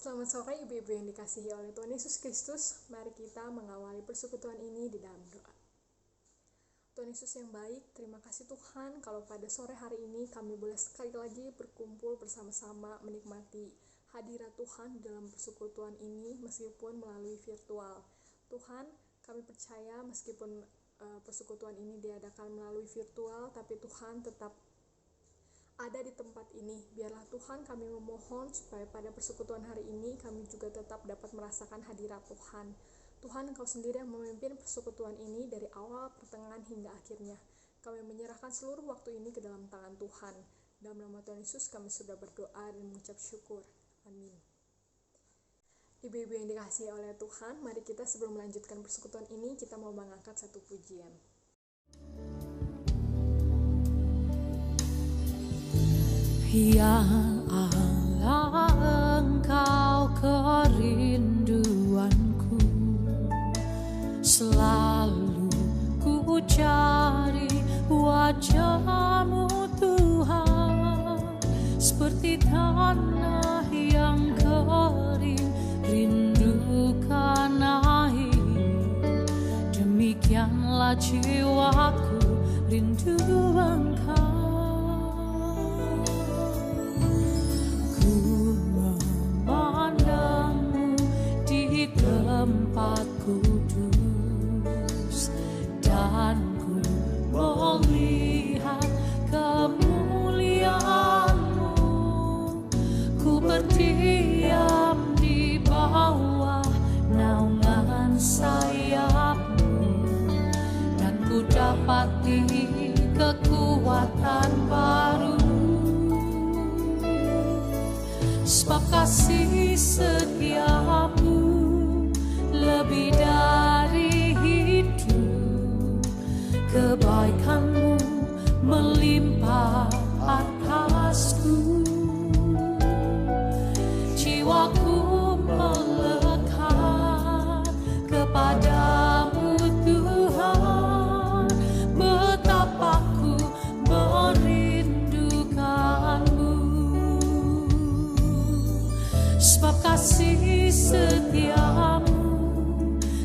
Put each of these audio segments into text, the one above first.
Selamat sore ibu-ibu yang dikasihi oleh Tuhan Yesus Kristus. Mari kita mengawali persekutuan ini di dalam doa. Tuhan Yesus yang baik, terima kasih Tuhan kalau pada sore hari ini kami boleh sekali lagi berkumpul bersama-sama menikmati hadirat Tuhan di dalam persekutuan ini meskipun melalui virtual. Tuhan, kami percaya meskipun persekutuan ini diadakan melalui virtual, tapi Tuhan tetap ada di tempat ini. Biarlah Tuhan, kami memohon supaya pada persekutuan hari ini kami juga tetap dapat merasakan hadirat Tuhan. Tuhan, Engkau sendiri yang memimpin persekutuan ini dari awal, pertengahan hingga akhirnya. Kami menyerahkan seluruh waktu ini ke dalam tangan Tuhan. Dalam nama Tuhan Yesus kami sudah berdoa dan mengucap syukur. Amin. Ibu-ibu yang dikasihi oleh Tuhan, mari kita sebelum melanjutkan persekutuan ini, kita mau mengangkat satu pujian. Ya Allah, Engkau kerinduanku, selalu ku cari wajah-Mu Tuhan, seperti tanah yang kering rindukan air, demikianlah jiwaku rindu Engkau. Tempat kudus dan ku melihat kemuliaan-Mu, ku berdiam di bawah naungan sayap-Mu, dan ku dapati kekuatan baru. Sebab kasih setia-Mu lebih dari hidup, kebaikan-Mu melimpah atasku. Jiwaku melekat kepada-Mu Tuhan, betapa ku merindukan-Mu. Sebab kasih setia-Mu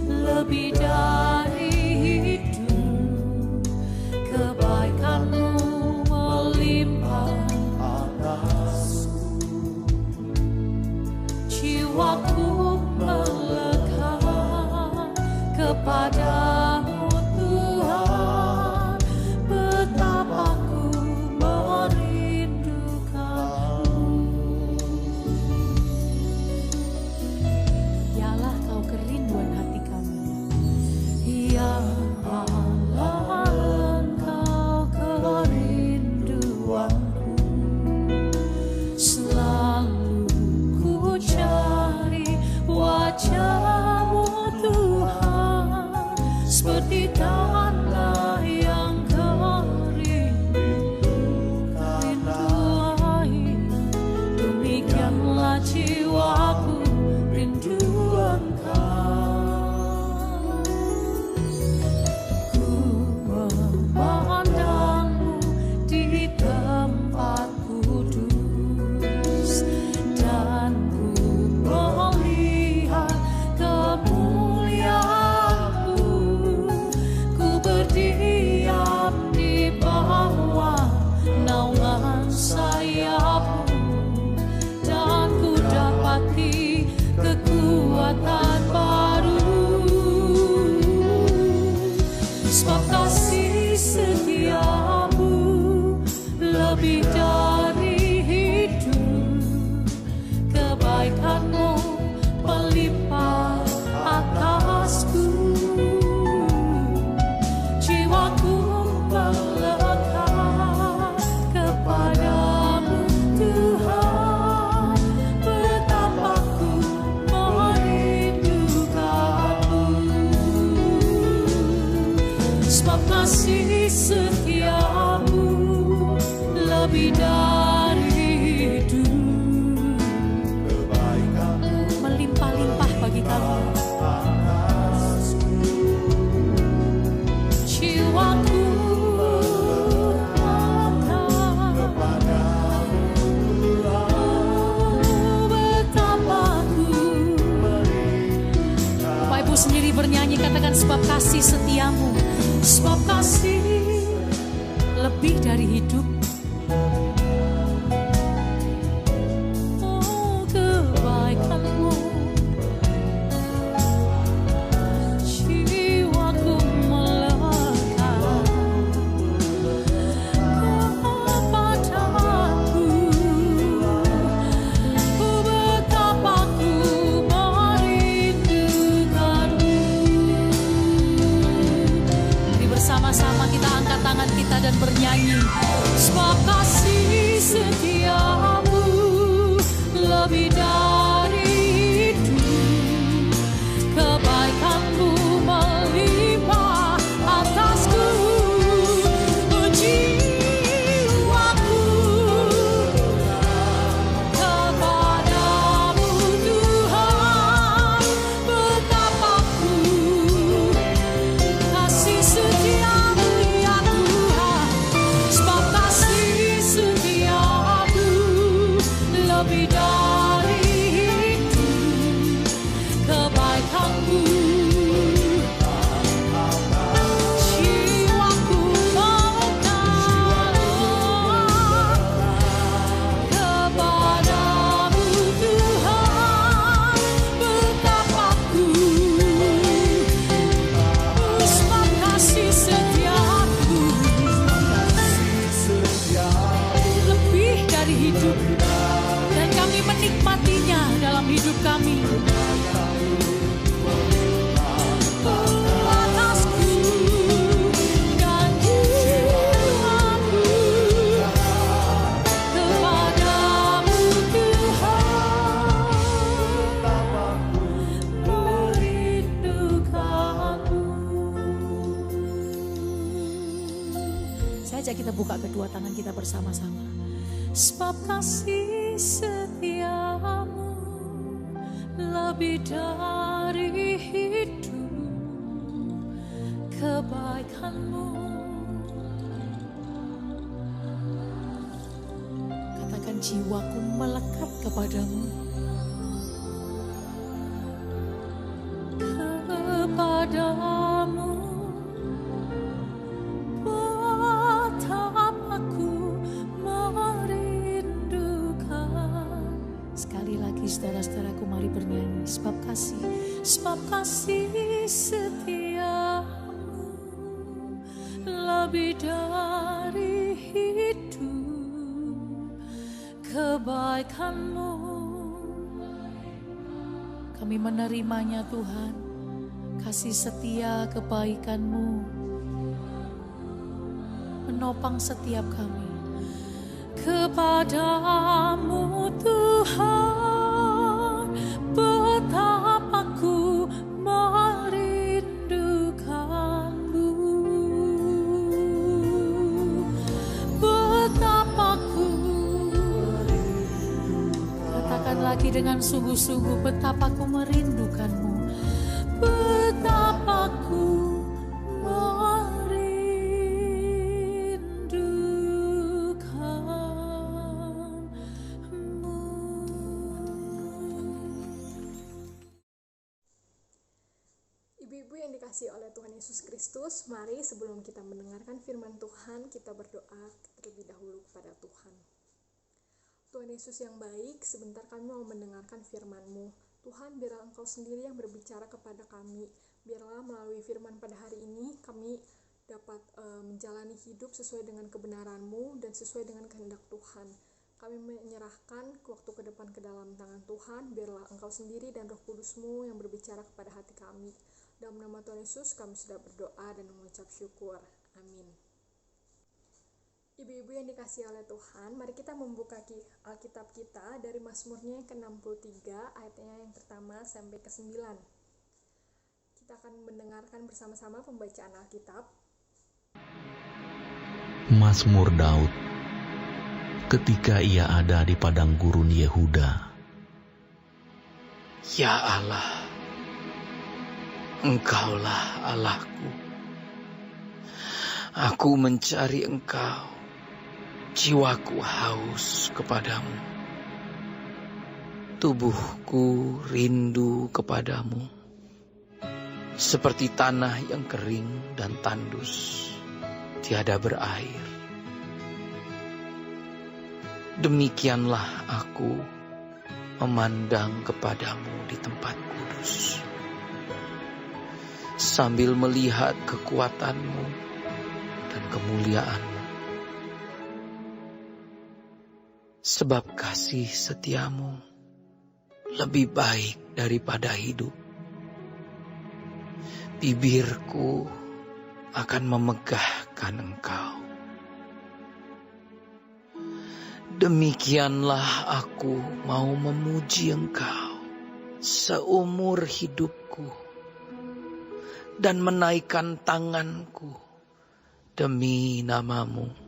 lebih dari hidup, kebaikan-Mu melimpah atasku. Jiwaku melekat kepada-Mu Tuhan, betapa ku merindukan-Mu. Yalah Kau kerinduan hati kami. Ya Allah, Engkau kerinduanku, selalu ku cari wajah-Mu Tuhan, seperti tanah yang kering rindu air, demikianlah jiwaku rindu Engkau. Memandang-Mu di tempat kudus, dan ku melihat kemuliaan-Mu, ku berdiam di bawah naungan sayap-Mu, dan ku dapati kekuatan baru. Sebab kasih setia-Mu lebih dari hidup, kebaikan-Mu melimpah atasku. Jiwaku melekat kepada-Mu Tuhan, betapa ku merindukan-Mu. Sebab kasih setia-Mu lebih dari hidup, kebaikan-Mu melimpah-limpah bagi kami. Jiwaku melekat kepada-Mu, betapa katakan sebab kasih setiamu, sebab kasih lebih dari hidup. Oh, kebaikanmu, jiwaku melekat kepadamu. Oh, betapa ku merindukanmu. Mari bersama-sama kita angkat tangan kita dan bernyanyi. Sebab kasih setiamu lebih dari hidup, kebaikanmu melimpah atasku. Jiwaku kepadamu Tuhan, betapa ku kasih setiamu ya Tuhan. Sebab kasih setiamu lebih dari hidup, kebaikanmu jiwaku melekat kepadamu Tuhan, betapa ku sebab kasih setiamu lebih dari hidup, dan kami menikmatinya dalam hidup kami. Atasku dan jiwaku kepadamu Tuhan, merindukanmu. Saya ajak kita buka kedua tangan kita bersama-sama. Sebab kasih setiamu lebih dari hidup, kebaikanmu. Katakan jiwaku melekat kepadamu, kepadamu. Betapa ku merindukan. Sekali lagi saudara-saudaraku, mari bernyanyi. Sebab kasih setiamu lebih dari hidup, kebaikanmu. Kami menerimanya Tuhan, kasih setia kebaikanmu menopang setiap kami. Kepadamu Tuhan, betapa ku merindukanmu, betapa ku. Katakan lagi dengan sungguh-sungguh, betapa ku merindukanmu, betapa ku dikasihi oleh Tuhan Yesus Kristus, mari sebelum kita mendengarkan firman Tuhan, kita berdoa terlebih dahulu kepada Tuhan. Tuhan Yesus yang baik, sebentar kami mau mendengarkan firman-Mu. Tuhan, biarlah Engkau sendiri yang berbicara kepada kami. Biarlah melalui firman pada hari ini, kami dapat menjalani hidup sesuai dengan kebenaran-Mu dan sesuai dengan kehendak Tuhan. Kami menyerahkan waktu ke depan ke dalam tangan Tuhan. Biarlah Engkau sendiri dan Roh Kudus-Mu yang berbicara kepada hati kami. Dalam nama Tuhan Yesus kami sudah berdoa dan mengucap syukur. Amin. Ibu-ibu yang dikasihi oleh Tuhan, mari kita membuka Alkitab kita dari Mazmurnya yang ke-63, ayatnya yang pertama sampai ke-9. Kita akan mendengarkan bersama-sama pembacaan Alkitab. Mazmur Daud ketika ia ada di padang gurun Yehuda. Ya Allah, Engkaulah Allahku. Aku mencari Engkau, jiwaku haus kepadamu. Tubuhku rindu kepadamu, seperti tanah yang kering dan tandus, tiada berair. Demikianlah aku memandang kepadamu di tempat kudus, sambil melihat kekuatanmu dan kemuliaanmu. Sebab kasih setiamu lebih baik daripada hidup. Bibirku akan memegahkan Engkau. Demikianlah aku mau memuji Engkau seumur hidupku dan menaikkan tanganku demi nama-Mu.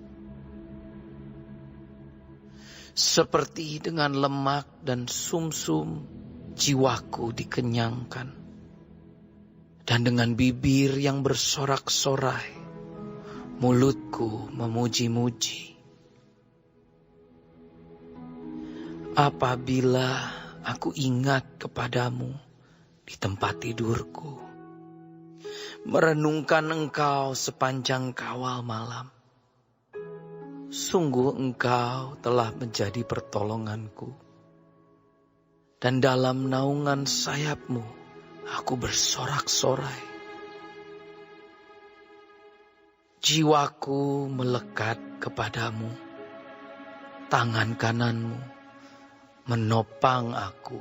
Seperti dengan lemak dan sumsum jiwaku dikenyangkan, dan dengan bibir yang bersorak-sorai mulutku memuji-muji. Apabila aku ingat kepadamu di tempat tidurku, merenungkan Engkau sepanjang kawal malam, sungguh Engkau telah menjadi pertolonganku, dan dalam naungan sayap-Mu aku bersorak-sorai. Jiwaku melekat kepadamu, tangan kanan-Mu menopang aku.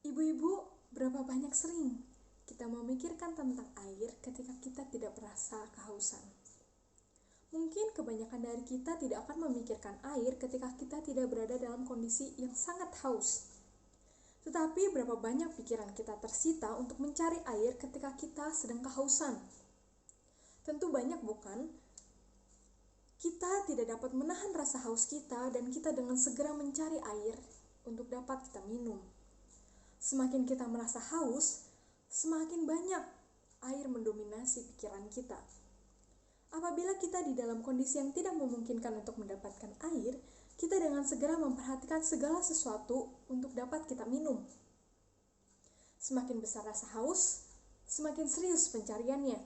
Ibu-ibu, berapa banyak sering kita memikirkan tentang air ketika kita tidak merasa kehausan? Mungkin kebanyakan dari kita tidak akan memikirkan air ketika kita tidak berada dalam kondisi yang sangat haus. Tetapi berapa banyak pikiran kita tersita untuk mencari air ketika kita sedang kehausan? Tentu banyak, bukan? Kita tidak dapat menahan rasa haus kita dan kita dengan segera mencari air untuk dapat kita minum. Semakin kita merasa haus, semakin banyak air mendominasi pikiran kita. Apabila kita di dalam kondisi yang tidak memungkinkan untuk mendapatkan air, kita dengan segera memperhatikan segala sesuatu untuk dapat kita minum. Semakin besar rasa haus, semakin serius pencariannya.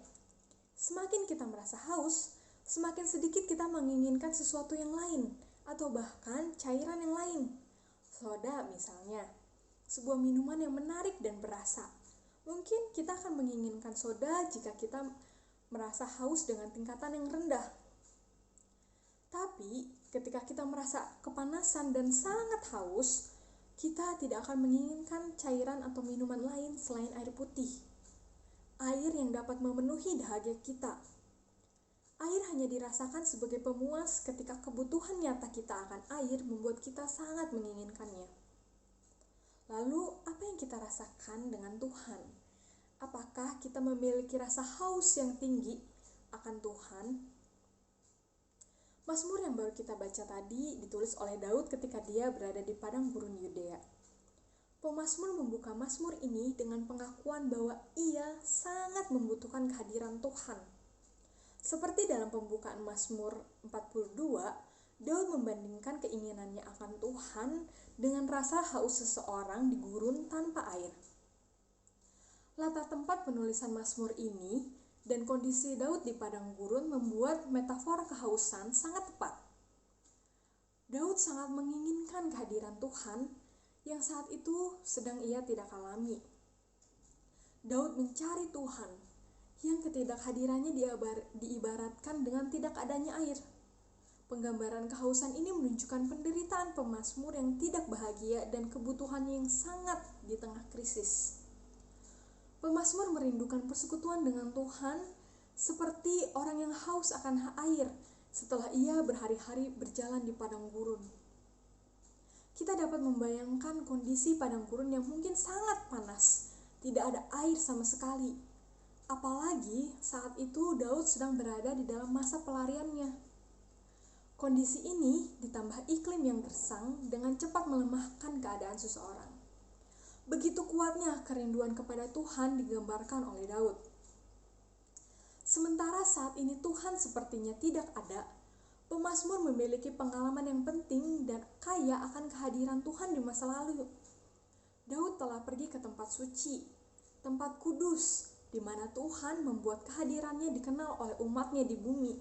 Semakin kita merasa haus, semakin sedikit kita menginginkan sesuatu yang lain, atau bahkan cairan yang lain. Soda misalnya, sebuah minuman yang menarik dan berasa. Mungkin kita akan menginginkan soda jika kita merasa haus dengan tingkatan yang rendah. Tapi ketika kita merasa kepanasan dan sangat haus, kita tidak akan menginginkan cairan atau minuman lain selain air putih. Air yang dapat memenuhi dahaga kita. Air hanya dirasakan sebagai pemuas ketika kebutuhan nyata kita akan air membuat kita sangat menginginkannya. Lalu, apa yang kita rasakan dengan Tuhan? Apakah kita memiliki rasa haus yang tinggi akan Tuhan? Mazmur yang baru kita baca tadi ditulis oleh Daud ketika dia berada di padang gurun Yudea. Pemazmur membuka mazmur ini dengan pengakuan bahwa ia sangat membutuhkan kehadiran Tuhan. Seperti dalam pembukaan Mazmur 42, Daud membandingkan keinginannya akan Tuhan dengan rasa haus seseorang di gurun tanpa air. Latar tempat penulisan Mazmur ini dan kondisi Daud di padang gurun membuat metafor kehausan sangat tepat. Daud sangat menginginkan kehadiran Tuhan yang saat itu sedang ia tidak alami. Daud mencari Tuhan yang ketidakhadirannya diibaratkan dengan tidak adanya air. Penggambaran kehausan ini menunjukkan penderitaan pemazmur yang tidak bahagia dan kebutuhan yang sangat di tengah krisis. Pemazmur merindukan persekutuan dengan Tuhan seperti orang yang haus akan air setelah ia berhari-hari berjalan di padang gurun. Kita dapat membayangkan kondisi padang gurun yang mungkin sangat panas, tidak ada air sama sekali. Apalagi saat itu Daud sedang berada di dalam masa pelariannya. Kondisi ini ditambah iklim yang gersang dengan cepat melemahkan keadaan seseorang. Begitu kuatnya kerinduan kepada Tuhan digambarkan oleh Daud. Sementara saat ini Tuhan sepertinya tidak ada, pemazmur memiliki pengalaman yang penting dan kaya akan kehadiran Tuhan di masa lalu. Daud telah pergi ke tempat suci. tempat kudus, di mana Tuhan membuat kehadirannya dikenal oleh umatnya di bumi.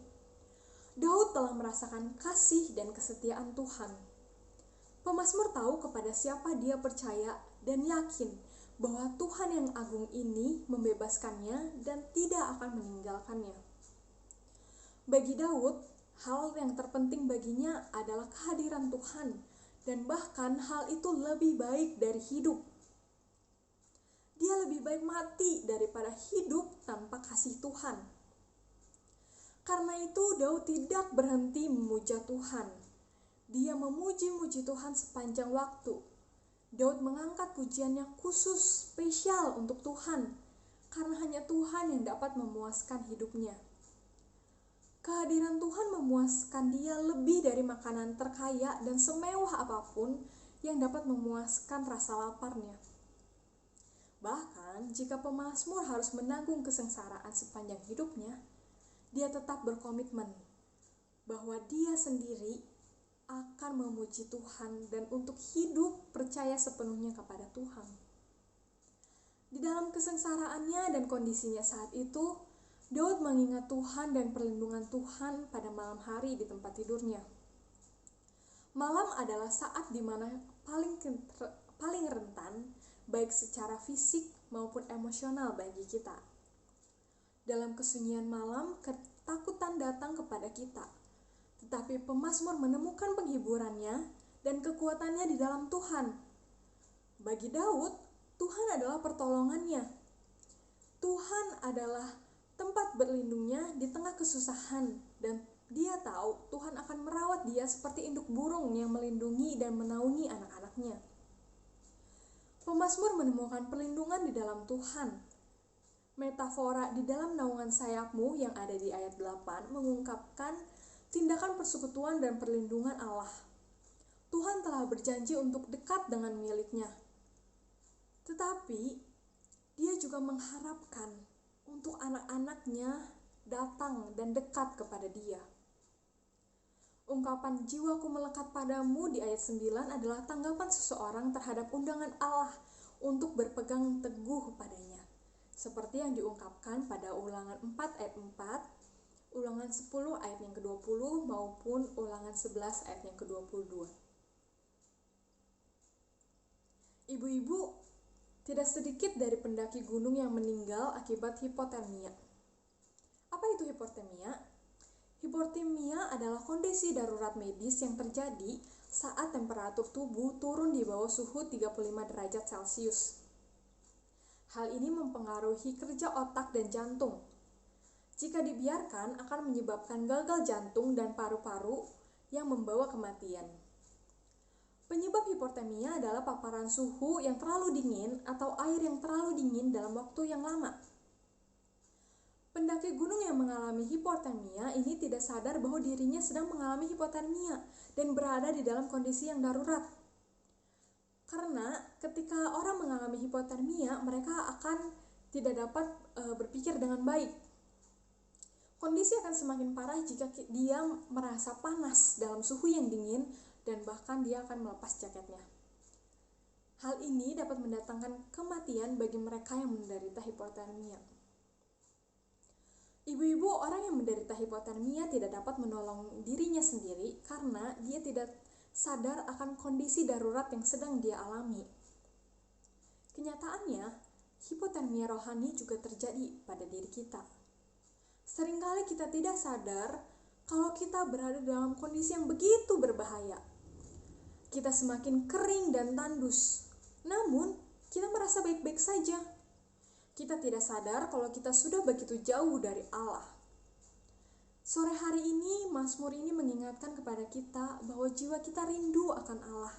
Daud telah merasakan kasih dan kesetiaan Tuhan. Pemazmur tahu kepada siapa dia percaya dan yakin bahwa Tuhan yang agung ini membebaskannya dan tidak akan meninggalkannya. Bagi Daud, hal yang terpenting baginya adalah kehadiran Tuhan, dan bahkan hal itu lebih baik dari hidup. Dia lebih baik mati daripada hidup tanpa kasih Tuhan. Karena itu Daud tidak berhenti memuja Tuhan. Dia memuji-muji Tuhan sepanjang waktu. Daud mengangkat pujiannya khusus, spesial untuk Tuhan, karena hanya Tuhan yang dapat memuaskan hidupnya. Kehadiran Tuhan memuaskan dia lebih dari makanan terkaya dan semewah apapun yang dapat memuaskan rasa laparnya. Bahkan jika pemazmur harus menanggung kesengsaraan sepanjang hidupnya, dia tetap berkomitmen bahwa dia sendiri akan memuji Tuhan dan untuk hidup percaya sepenuhnya kepada Tuhan. Di dalam kesengsaraannya dan kondisinya saat itu, Daud mengingat Tuhan dan perlindungan Tuhan pada malam hari di tempat tidurnya. Malam adalah saat di mana paling rentan, baik secara fisik maupun emosional bagi kita. Dalam kesunyian malam, ketakutan datang kepada kita. Tetapi pemazmur menemukan penghiburannya dan kekuatannya di dalam Tuhan. Bagi Daud, Tuhan adalah pertolongannya. Tuhan adalah tempat berlindungnya di tengah kesusahan, dan dia tahu Tuhan akan merawat dia seperti induk burung yang melindungi dan menaungi anak-anaknya. Pemazmur menemukan perlindungan di dalam Tuhan. Metafora di dalam naungan sayapmu yang ada di ayat 8 mengungkapkan tindakan persekutuan dan perlindungan Allah. Tuhan telah berjanji untuk dekat dengan miliknya. Tetapi, dia juga mengharapkan untuk anak-anaknya datang dan dekat kepada dia. Ungkapan jiwaku melekat padamu di ayat 9 adalah tanggapan seseorang terhadap undangan Allah untuk berpegang teguh padanya. Seperti yang diungkapkan pada Ulangan 4 ayat 4, Ulangan 10 ayat yang ke-20 maupun Ulangan 11 ayat yang ke-22. Ibu-ibu, tidak sedikit dari pendaki gunung yang meninggal akibat hipotermia. Apa itu hipotermia? Hipotermia adalah kondisi darurat medis yang terjadi saat temperatur tubuh turun di bawah suhu 35 derajat Celcius. Hal ini mempengaruhi kerja otak dan jantung. Jika dibiarkan, akan menyebabkan gagal jantung dan paru-paru yang membawa kematian. Penyebab hipotermia adalah paparan suhu yang terlalu dingin atau air yang terlalu dingin dalam waktu yang lama. Pendaki gunung yang mengalami hipotermia ini tidak sadar bahwa dirinya sedang mengalami hipotermia dan berada di dalam kondisi yang darurat. Karena ketika orang mengalami hipotermia, mereka akan tidak dapat berpikir dengan baik. Kondisi akan semakin parah jika dia merasa panas dalam suhu yang dingin dan bahkan dia akan melepas jaketnya. Hal ini dapat mendatangkan kematian bagi mereka yang menderita hipotermia. Ibu-ibu, orang yang menderita hipotermia tidak dapat menolong dirinya sendiri karena dia tidak sadar akan kondisi darurat yang sedang dia alami. Kenyataannya, hipotermia rohani juga terjadi pada diri kita. Seringkali kita tidak sadar kalau kita berada dalam kondisi yang begitu berbahaya. Kita semakin kering dan tandus, namun kita merasa baik-baik saja. Kita tidak sadar kalau kita sudah begitu jauh dari Allah. Sore hari ini, Mazmur ini mengingatkan kepada kita bahwa jiwa kita rindu akan Allah.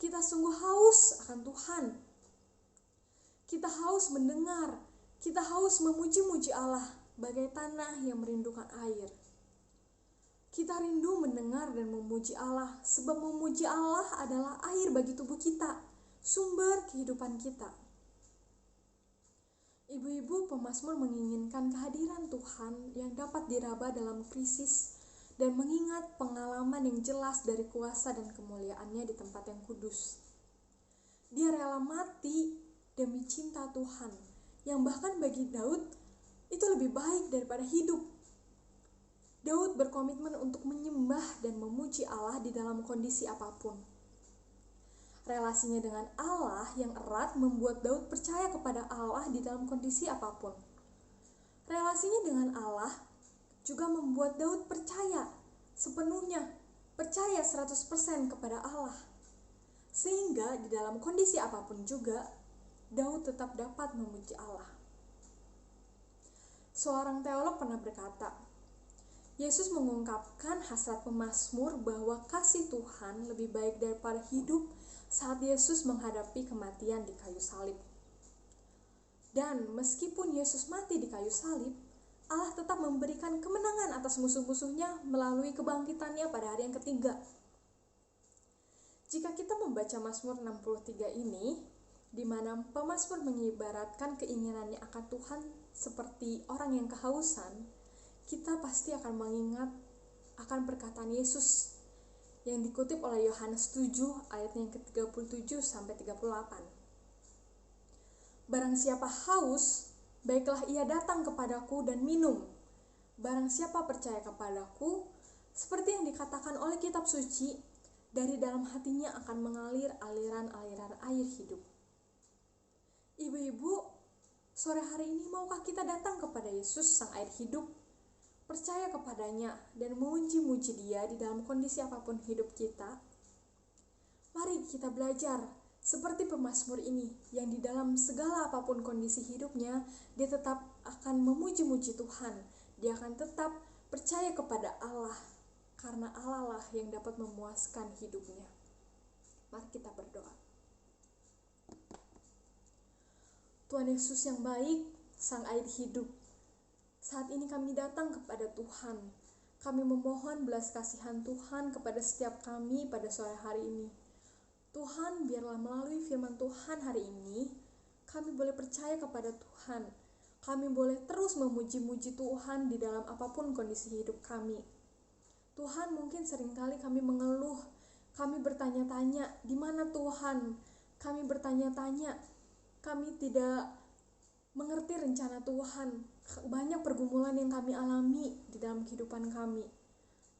Kita sungguh haus akan Tuhan. Kita haus mendengar, kita haus memuji-muji Allah bagai tanah yang merindukan air. Kita rindu mendengar dan memuji Allah, sebab memuji Allah adalah air bagi tubuh kita, sumber kehidupan kita. Ibu-ibu, pemazmur menginginkan kehadiran Tuhan yang dapat diraba dalam krisis dan mengingat pengalaman yang jelas dari kuasa dan kemuliaannya di tempat yang kudus. Dia rela mati demi cinta Tuhan yang bahkan bagi Daud itu lebih baik daripada hidup. Daud berkomitmen untuk menyembah dan memuji Allah di dalam kondisi apapun. Relasinya dengan Allah yang erat membuat Daud percaya kepada Allah di dalam kondisi apapun. Relasinya dengan Allah juga membuat Daud percaya sepenuhnya, percaya 100% kepada Allah. Sehingga di dalam kondisi apapun juga, Daud tetap dapat memuji Allah. Seorang teolog pernah berkata, Yesus mengungkapkan hasrat pemazmur bahwa kasih Tuhan lebih baik daripada hidup saat Yesus menghadapi kematian di kayu salib. Dan meskipun Yesus mati di kayu salib, Allah tetap memberikan kemenangan atas musuh-musuhnya melalui kebangkitannya pada hari yang ketiga. Jika kita membaca Mazmur 63 ini, di mana pemazmur mengibaratkan keinginannya akan Tuhan seperti orang yang kehausan, kita pasti akan mengingat akan perkataan Yesus yang dikutip oleh Yohanes 7 ayat yang ke-37 sampai 38. Barang siapa haus, baiklah ia datang kepadaku dan minum. Barang siapa percaya kepadaku, seperti yang dikatakan oleh kitab suci, dari dalam hatinya akan mengalir aliran-aliran air hidup. Ibu-ibu, sore hari ini maukah kita datang kepada Yesus, sang air hidup, percaya kepadanya dan memuji-muji Dia di dalam kondisi apapun hidup kita? Mari kita belajar seperti pemazmur ini, yang di dalam segala apapun kondisi hidupnya, dia tetap akan memuji-muji Tuhan. Dia akan tetap percaya kepada Allah, karena Allah lah yang dapat memuaskan hidupnya. Mari kita berdoa. Tuhan Yesus yang baik, sang air hidup, saat ini kami datang kepada Tuhan. Kami memohon belas kasihan Tuhan kepada setiap kami pada sore hari ini. Tuhan, biarlah melalui firman Tuhan hari ini, kami boleh percaya kepada Tuhan. Kami boleh terus memuji-muji Tuhan di dalam apapun kondisi hidup kami. Tuhan, mungkin seringkali kami mengeluh, kami bertanya-tanya, di mana Tuhan? Kami bertanya-tanya, kami tidak mengerti rencana Tuhan. Banyak pergumulan yang kami alami di dalam kehidupan kami.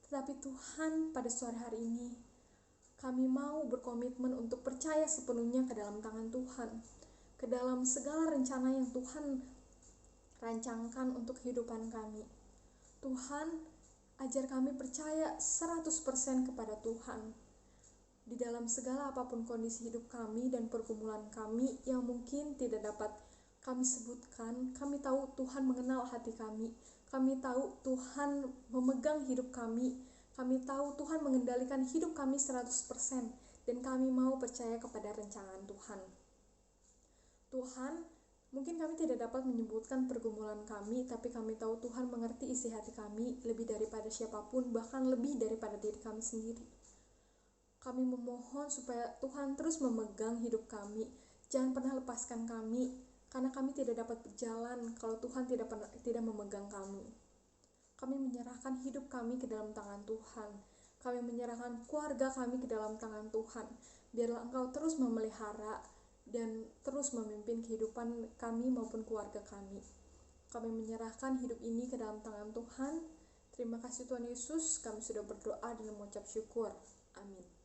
Tetapi Tuhan, pada sore hari ini, kami mau berkomitmen untuk percaya sepenuhnya ke dalam tangan Tuhan, ke dalam segala rencana yang Tuhan rancangkan untuk kehidupan kami. Tuhan, ajar kami percaya 100% kepada Tuhan di dalam segala apapun kondisi hidup kami dan pergumulan kami yang mungkin tidak dapat kami sebutkan. Kami tahu Tuhan mengenal hati kami. Kami tahu Tuhan memegang hidup kami. Kami tahu Tuhan mengendalikan hidup kami 100%, dan kami mau percaya kepada rencangan Tuhan. Tuhan, mungkin kami tidak dapat menyebutkan pergumulan kami, tapi kami tahu Tuhan mengerti isi hati kami lebih daripada siapapun, bahkan lebih daripada diri kami sendiri. Kami memohon supaya Tuhan terus memegang hidup kami. Jangan pernah lepaskan kami, karena kami tidak dapat berjalan kalau Tuhan tidak memegang kami. Kami menyerahkan hidup kami ke dalam tangan Tuhan. Kami menyerahkan keluarga kami ke dalam tangan Tuhan. Biarlah Engkau terus memelihara dan terus memimpin kehidupan kami maupun keluarga kami. Kami menyerahkan hidup ini ke dalam tangan Tuhan. Terima kasih Tuhan Yesus, kami sudah berdoa dan mengucap syukur. Amin.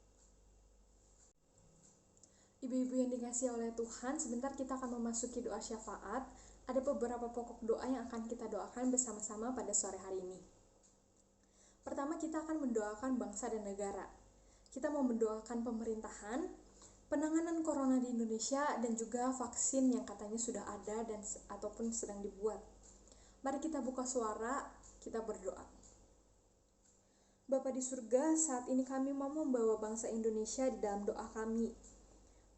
Ibu-ibu yang dikasihi oleh Tuhan, sebentar kita akan memasuki doa syafaat. Ada beberapa pokok doa yang akan kita doakan bersama-sama pada sore hari ini. Pertama, kita akan mendoakan bangsa dan negara. Kita mau mendoakan pemerintahan, penanganan corona di Indonesia, dan juga vaksin yang katanya sudah ada dan ataupun sedang dibuat. Mari kita buka suara, kita berdoa. Bapa di surga, saat ini kami mau membawa bangsa Indonesia di dalam doa kami.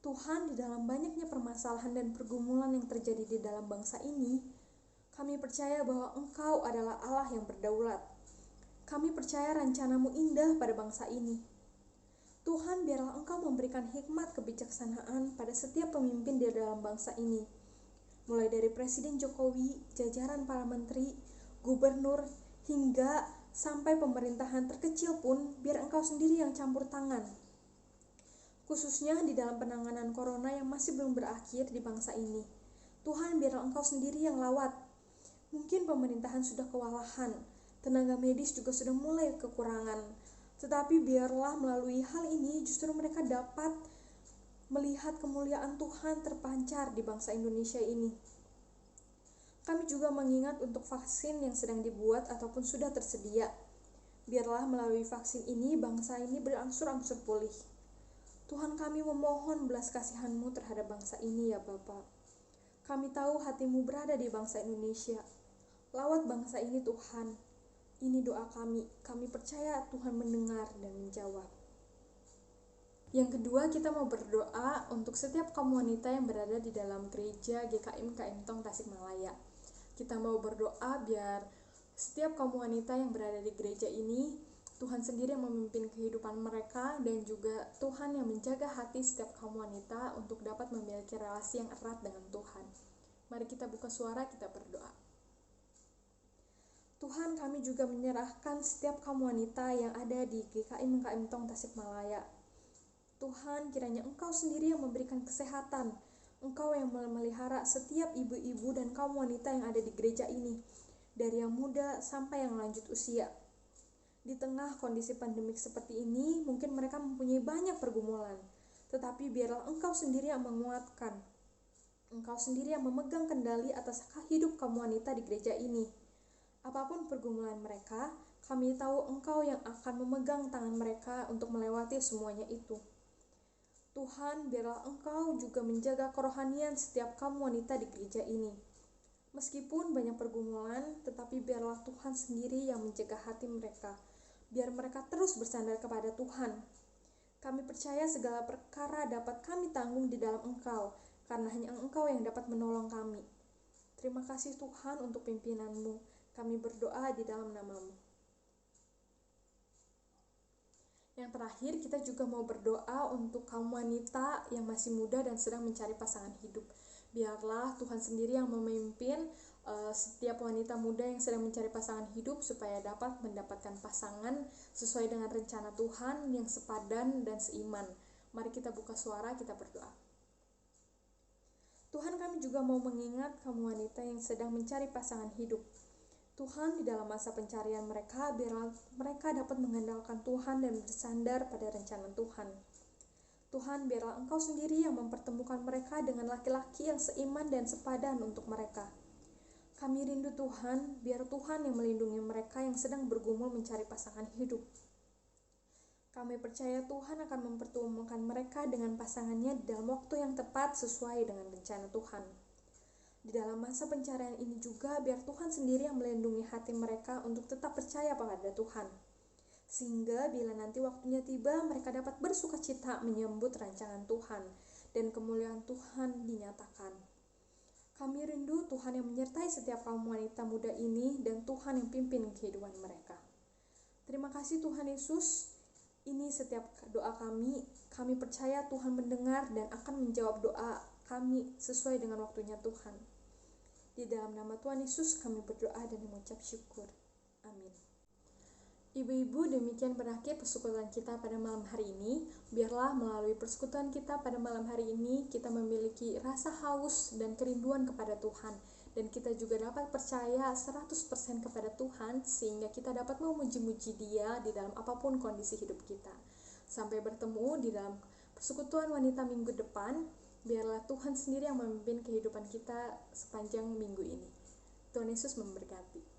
Tuhan, di dalam banyaknya permasalahan dan pergumulan yang terjadi di dalam bangsa ini, kami percaya bahwa Engkau adalah Allah yang berdaulat. Kami percaya rencana-Mu indah pada bangsa ini. Tuhan, biarlah Engkau memberikan hikmat kebijaksanaan pada setiap pemimpin di dalam bangsa ini. Mulai dari Presiden Jokowi, jajaran para menteri, gubernur, hingga sampai pemerintahan terkecil pun, biar Engkau sendiri yang campur tangan. Khususnya di dalam penanganan corona yang masih belum berakhir di bangsa ini. Tuhan, biarlah Engkau sendiri yang lawat. Mungkin pemerintahan sudah kewalahan, tenaga medis juga sudah mulai kekurangan. Tetapi biarlah melalui hal ini justru mereka dapat melihat kemuliaan Tuhan terpancar di bangsa Indonesia ini. Kami juga mengingat untuk vaksin yang sedang dibuat ataupun sudah tersedia. Biarlah melalui vaksin ini bangsa ini berangsur-angsur pulih. Tuhan, kami memohon belas kasihan-Mu terhadap bangsa ini ya Bapa. Kami tahu hati-Mu berada di bangsa Indonesia. Lawat bangsa ini Tuhan. Ini doa kami. Kami percaya Tuhan mendengar dan menjawab. Yang kedua, kita mau berdoa untuk setiap kaum wanita yang berada di dalam gereja GKIM Tong Tasikmalaya. Kita mau berdoa biar setiap kaum wanita yang berada di gereja ini, Tuhan sendiri yang memimpin kehidupan mereka dan juga Tuhan yang menjaga hati setiap kaum wanita untuk dapat memiliki relasi yang erat dengan Tuhan. Mari kita buka suara, kita berdoa. Tuhan, kami juga menyerahkan setiap kaum wanita yang ada di GKIM Tong Tasikmalaya. Tuhan, kiranya Engkau sendiri yang memberikan kesehatan. Engkau yang memelihara setiap ibu-ibu dan kaum wanita yang ada di gereja ini, dari yang muda sampai yang lanjut usia. Di tengah kondisi pandemik seperti ini, mungkin mereka mempunyai banyak pergumulan, tetapi biarlah Engkau sendiri yang menguatkan. Engkau sendiri yang memegang kendali atas hidup kaum wanita di gereja ini. Apapun pergumulan mereka, kami tahu Engkau yang akan memegang tangan mereka untuk melewati semuanya itu. Tuhan, biarlah Engkau juga menjaga kerohanian setiap kaum wanita di gereja ini. Meskipun banyak pergumulan, tetapi biarlah Tuhan sendiri yang menjaga hati mereka. Biar mereka terus bersandar kepada Tuhan. Kami percaya segala perkara dapat kami tanggung di dalam Engkau, karena hanya Engkau yang dapat menolong kami. Terima kasih Tuhan untuk pimpinan-Mu. Kami berdoa di dalam nama-Mu. Yang terakhir, kita juga mau berdoa untuk kaum wanita yang masih muda dan sedang mencari pasangan hidup. Biarlah Tuhan sendiri yang memimpin setiap wanita muda yang sedang mencari pasangan hidup supaya dapat mendapatkan pasangan sesuai dengan rencana Tuhan yang sepadan dan seiman. Mari kita buka suara, kita berdoa. Tuhan, kami juga mau mengingat kaum wanita yang sedang mencari pasangan hidup. Tuhan, di dalam masa pencarian mereka, biarlah mereka dapat mengandalkan Tuhan dan bersandar pada rencana Tuhan. Tuhan, biarlah Engkau sendiri yang mempertemukan mereka dengan laki-laki yang seiman dan sepadan untuk mereka. Kami rindu Tuhan, biar Tuhan yang melindungi mereka yang sedang bergumul mencari pasangan hidup. Kami percaya Tuhan akan mempertemukan mereka dengan pasangannya dalam waktu yang tepat sesuai dengan rencana Tuhan. Di dalam masa pencarian ini juga, biar Tuhan sendiri yang melindungi hati mereka untuk tetap percaya pada Tuhan. Sehingga bila nanti waktunya tiba, mereka dapat bersukacita menyambut rancangan Tuhan dan kemuliaan Tuhan dinyatakan. Kami rindu Tuhan yang menyertai setiap kaum wanita muda ini dan Tuhan yang pimpin kehidupan mereka. Terima kasih Tuhan Yesus. Ini setiap doa kami. Kami percaya Tuhan mendengar dan akan menjawab doa kami sesuai dengan waktunya Tuhan. Di dalam nama Tuhan Yesus kami berdoa dan mengucap syukur. Amin. Ibu-ibu, demikian berakhir persekutuan kita pada malam hari ini. Biarlah melalui persekutuan kita pada malam hari ini, kita memiliki rasa haus dan kerinduan kepada Tuhan. Dan kita juga dapat percaya 100% kepada Tuhan, sehingga kita dapat memuji-muji Dia di dalam apapun kondisi hidup kita. Sampai bertemu di dalam persekutuan wanita minggu depan. Biarlah Tuhan sendiri yang memimpin kehidupan kita sepanjang minggu ini. Tuhan Yesus memberkati.